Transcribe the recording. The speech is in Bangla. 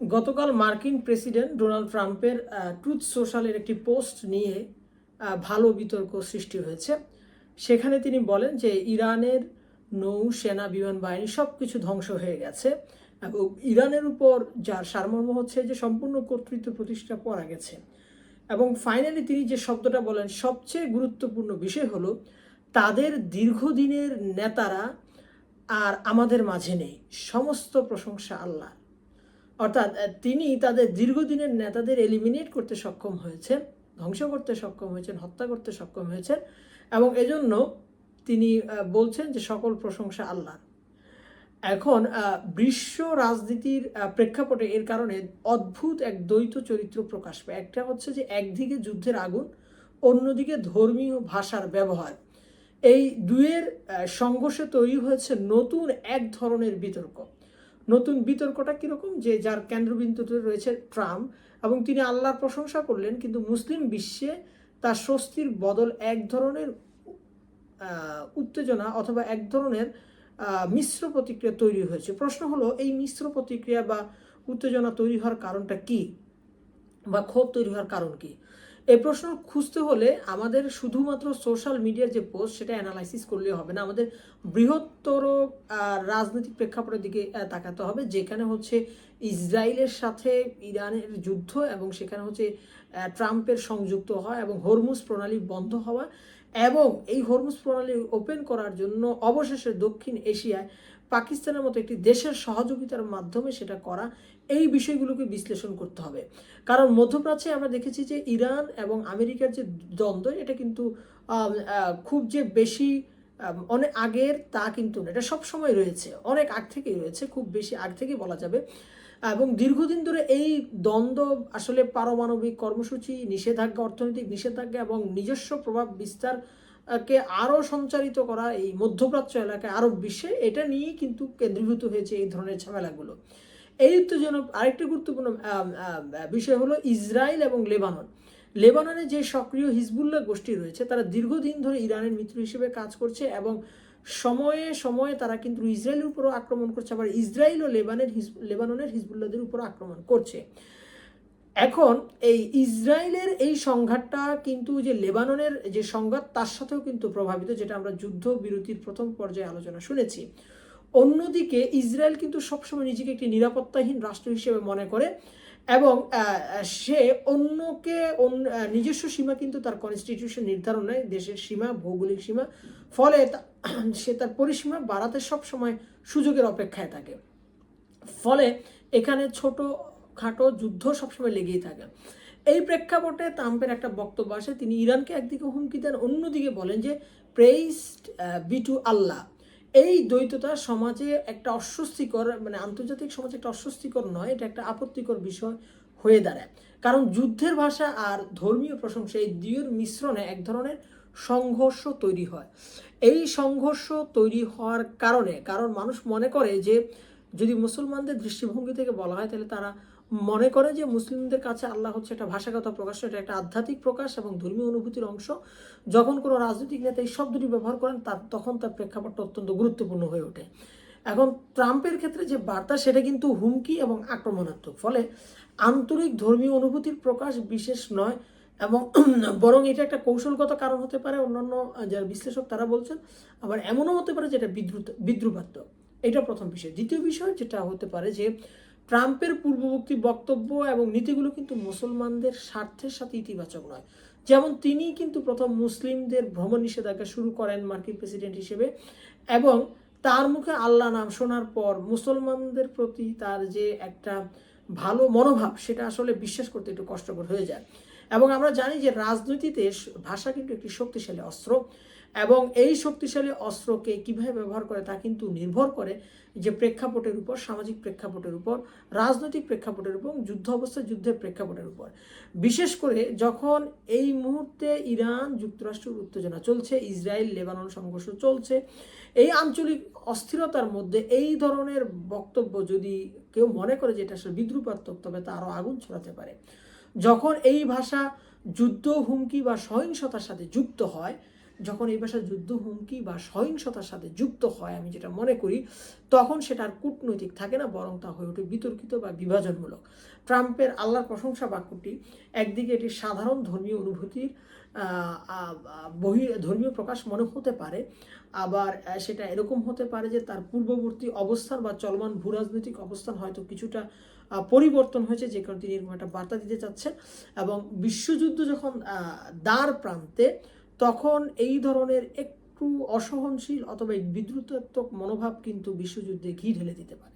গতকাল মার্কিন প্রেসিডেন্ট ডোনাল্ড ট্রাম্পের ট্রুথ সোশ্যালের একটি পোস্ট নিয়ে ভালো বিতর্ক সৃষ্টি হয়েছে। সেখানে তিনি বলেন যে ইরানের নৌ সেনা বিমান বাহিনী সব কিছু ধ্বংস হয়ে গেছে এবং ইরানের উপর যার সারমর্ম হচ্ছে যে সম্পূর্ণ কর্তৃত্ব প্রতিষ্ঠা করা গেছে। এবং ফাইনালি তিনি যে শব্দটা বলেন, সবচেয়ে গুরুত্বপূর্ণ বিষয় হলো তাদের দীর্ঘদিনের নেতারা আর আমাদের মাঝে নেই, সমস্ত প্রশংসা আল্লাহ। অর্থাৎ তিনি তাদের দীর্ঘদিনের নেতাদের এলিমিনেট করতে সক্ষম হয়েছেন, ধ্বংস করতে সক্ষম হয়েছেন, হত্যা করতে সক্ষম হয়েছেন, এবং এজন্য তিনি বলছেন যে সকল প্রশংসা আল্লাহ। এখন বিশ্ব রাজনীতির প্রেক্ষাপটে এর কারণে অদ্ভুত এক দ্বৈত চরিত্র প্রকাশ পায়। একটা হচ্ছে যে একদিকে যুদ্ধের আগুন, অন্যদিকে ধর্মীয় ভাষার ব্যবহার। এই দুয়ের সংঘর্ষে তৈরি হয়েছে নতুন এক ধরনের বিতর্ক। নতুন বিতর্কটা কীরকম, যে যার কেন্দ্রবিন্দুতে রয়েছে ট্রাম্প, এবং তিনি আল্লাহর প্রশংসা করলেন, কিন্তু মুসলিম বিশ্বে তার স্বস্তির বদল এক ধরনের উত্তেজনা অথবা এক ধরনের মিশ্র প্রতিক্রিয়া তৈরি হয়েছে। প্রশ্ন হলো, এই মিশ্র প্রতিক্রিয়া বা উত্তেজনা তৈরি হওয়ার কারণটা কি, বা ক্ষোভ তৈরি হওয়ার কারণ কি? এই প্রশ্ন খুঁজতে হলে আমাদের শুধুমাত্র সোশ্যাল মিডিয়ার যে পোস্ট সেটা অ্যানালাইসিস করলে হবে না, আমাদের বৃহত্তর রাজনৈতিক প্রেক্ষাপটের দিকে তাকাতে হবে, যেখানে হচ্ছে ইসরায়েলের সাথে ইরানের যুদ্ধ, এবং সেখানে হচ্ছে ট্রাম্পের সংযুক্ত হওয়া এবং হরমুজ প্রণালী বন্ধ হওয়া, এবং এই হরমুজ প্রণালী ওপেন করার জন্য অবশেষে দক্ষিণ এশিয়ায় পাকিস্তানের মতো একটি দেশের সহযোগিতার মাধ্যমে সেটা করা। এই বিষয়গুলোকে বিশ্লেষণ করতে হবে, কারণ মধ্যপ্রাচ্যে আমরা দেখেছি যে ইরান এবং আমেরিকার যে দ্বন্দ্ব, এটা কিন্তু খুব যে বেশি অনেক আগের তা কিন্তু না, এটা সবসময় রয়েছে, অনেক আগ থেকেই রয়েছে, খুব বেশি আগ থেকেই বলা যাবে। এবং দীর্ঘদিন ধরে এই দ্বন্দ্ব আসলে পারমাণবিক কর্মসূচি, নিষেধাজ্ঞা, অর্থনৈতিক নিষেধাজ্ঞা এবং নিজস্ব প্রভাব বিস্তার কে আরও সঞ্চারিত করা এই মধ্যপ্রাচ্য এলাকায়, আরব বিশ্বে, এটা নিয়েই কিন্তু কেন্দ্রীভূত হয়েছে এই ধরনের ঝামেলাগুলো। এই উত্তেজনক আরেকটি গুরুত্বপূর্ণ বিষয় হলো ইসরায়েল এবং লেবানন। লেবাননে যে সক্রিয় হিজবুল্লাহ গোষ্ঠী রয়েছে, তারা দীর্ঘদিন ধরে ইরানের মিত্র হিসেবে কাজ করছে, এবং সময়ে সময়ে তারা কিন্তু ইসরায়েলের উপরও আক্রমণ করছে, আবার ইসরায়েল ও লেবাননের হিজবুল্লাহদের উপরও আক্রমণ করছে। এখন এই ইসরায়েলের এই সংঘাতটা কিন্তু যে লেবাননের যে সংঘাত তার সাথেও কিন্তু প্রভাবিত, যেটা আমরা যুদ্ধ বিরতির প্রথম পর্যায়ে আলোচনা শুনেছি। অন্যদিকে ইসরায়েল কিন্তু সবসময় নিজেকে একটি নিরাপত্তাহীন রাষ্ট্র হিসেবে মনে করে, এবং সে অন্যকে নিজস্ব সীমা কিন্তু তার কনস্টিটিউশন নির্ধারণ নেয়, দেশের সীমা, ভৌগোলিক সীমা, ফলে সে তার পরিসীমা বাড়াতে সবসময় সুযোগের অপেক্ষায় থাকে। ফলে এখানে ছোট খাটো যুদ্ধ সবসময় লেগেই থাকে। এই প্রেক্ষাপটে ট্রাম্পের একটা বক্তব্য আসে, তিনি ইরানকে একদিকে হুমকি দেন, অন্যদিকে বলেন যে প্রেইজড বি টু আল্লাহ। এই দ্বৈততা সমাজে একটা অস্বস্তিকর, মানে আন্তর্জাতিক সমাজে একটা অস্বস্তিকর নয়, এটা একটা আপত্তিকর বিষয় হয়ে দাঁড়ায়। কারণ যুদ্ধের ভাষা আর ধর্মীয় প্রশংসা, এই দুইয়ের মিশ্রণে এক ধরনের সংঘর্ষ তৈরি হয়। এই সংঘর্ষ তৈরি হওয়ার কারণ মানুষ মনে করে যে, যদি মুসলমানদের দৃষ্টিভঙ্গি থেকে বলা হয়, তাহলে তারা মনে করে যে মুসলিমদের কাছে আল্লাহ হচ্ছে একটা ভাষাগত প্রকাশ, এটা একটা আধ্যাত্মিক প্রকাশ এবং ধর্মীয় অনুভূতির অংশ। যখন কোনো রাজনৈতিক নেতা এই শব্দটি ব্যবহার করেন, তখন তার প্রেক্ষাপটটা অত্যন্ত গুরুত্বপূর্ণ হয়ে ওঠে। এখন ট্রাম্পের ক্ষেত্রে যে বার্তা, সেটা কিন্তু হুমকি এবং আক্রমণাত্মক, ফলে আন্তরিক ধর্মীয় অনুভূতির প্রকাশ বিশেষ নয়, এবং বরং এটা একটা কৌশলগত কারণ হতে পারে, অন্যান্য যারা বিশ্লেষক তারা বলছেন। আবার এমনও হতে পারে যেটা বিদ্রুপাত্মক। এটা প্রথম বিষয়। দ্বিতীয় বিষয় যেটা হতে পারে যে, ট্রাম্পের পূর্ববর্তী বক্তব্য এবং নীতিগুলো কিন্তু মুসলমানদের স্বার্থের সাথে ইতিবাচক নয়। যেমন তিনি কিন্তু প্রথম মুসলিমদের ভ্রমণ নিষেধাজ্ঞা শুরু করেন মার্কিন প্রেসিডেন্ট হিসেবে, এবং তার মুখে আল্লাহ নাম শোনার পর মুসলমানদের প্রতি তার যে একটা ভালো মনোভাব, সেটা আসলে বিশ্বাস করতে একটু কষ্টকর হয়ে যায়। এবং আমরা জানি যে রাজনীতিতে ভাষা কিন্তু একটি শক্তিশালী অস্ত্র, এবং এই শক্তিশালী অস্ত্রকে কিভাবে ব্যবহার করে তা কিন্তু নির্ভর করে যে প্রেক্ষাপটের উপর, সামাজিক প্রেক্ষাপটের উপর, রাজনৈতিক প্রেক্ষাপটের উপর, যুদ্ধ অবস্থায় যুদ্ধের প্রেক্ষাপটের উপর। বিশেষ করে যখন এই মুহূর্তে ইরান যুক্তরাষ্ট্রের উত্তেজনা চলছে, ইসরায়েল লেবানন সংঘর্ষ চলছে, এই আঞ্চলিক অস্থিরতার মধ্যে এই ধরনের বক্তব্য যদি কেউ মনে করে যে এটা আসলে বিদ্রুপাত্মক, তবে তা আরও আগুন ছড়াতে পারে। যখন এই ভাষা যুদ্ধ, হুমকি বা সহিংসতার সাথে যুক্ত হয়, যখন এই ভাষা যুদ্ধ হুমকি বা সহিংসতার সাথে যুক্ত হয়, আমি যেটা মনে করি, তখন সেটা আর কূটনৈতিক থাকে না, বরং তা হয়ে ওঠে বিতর্কিত বা বিভাজনমূলক। ট্রাম্পের আল্লাহর প্রশংসা বাক্যটি একদিকে এটি সাধারণ ধর্মীয় অনুভূতির ধর্মীয় প্রকাশ মনে হতে পারে, আবার সেটা এরকম হতে পারে যে তার পূর্ববর্তী অবস্থান বা চলমান ভূরাজনৈতিক অবস্থান হয়তো কিছুটা পরিবর্তন হয়েছে, যে কারণে তিনি এরকম একটা বার্তা দিতে চাচ্ছেন। এবং বিশ্বযুদ্ধ যখন দ্বার প্রান্তে, তখন এই ধরনের একটু অসহনশীল অথবা বিদ্রুতাত্মক মনোভাব কিন্তু বিশ্বযুদ্ধে ঘি ঢেলে দিতে পারে।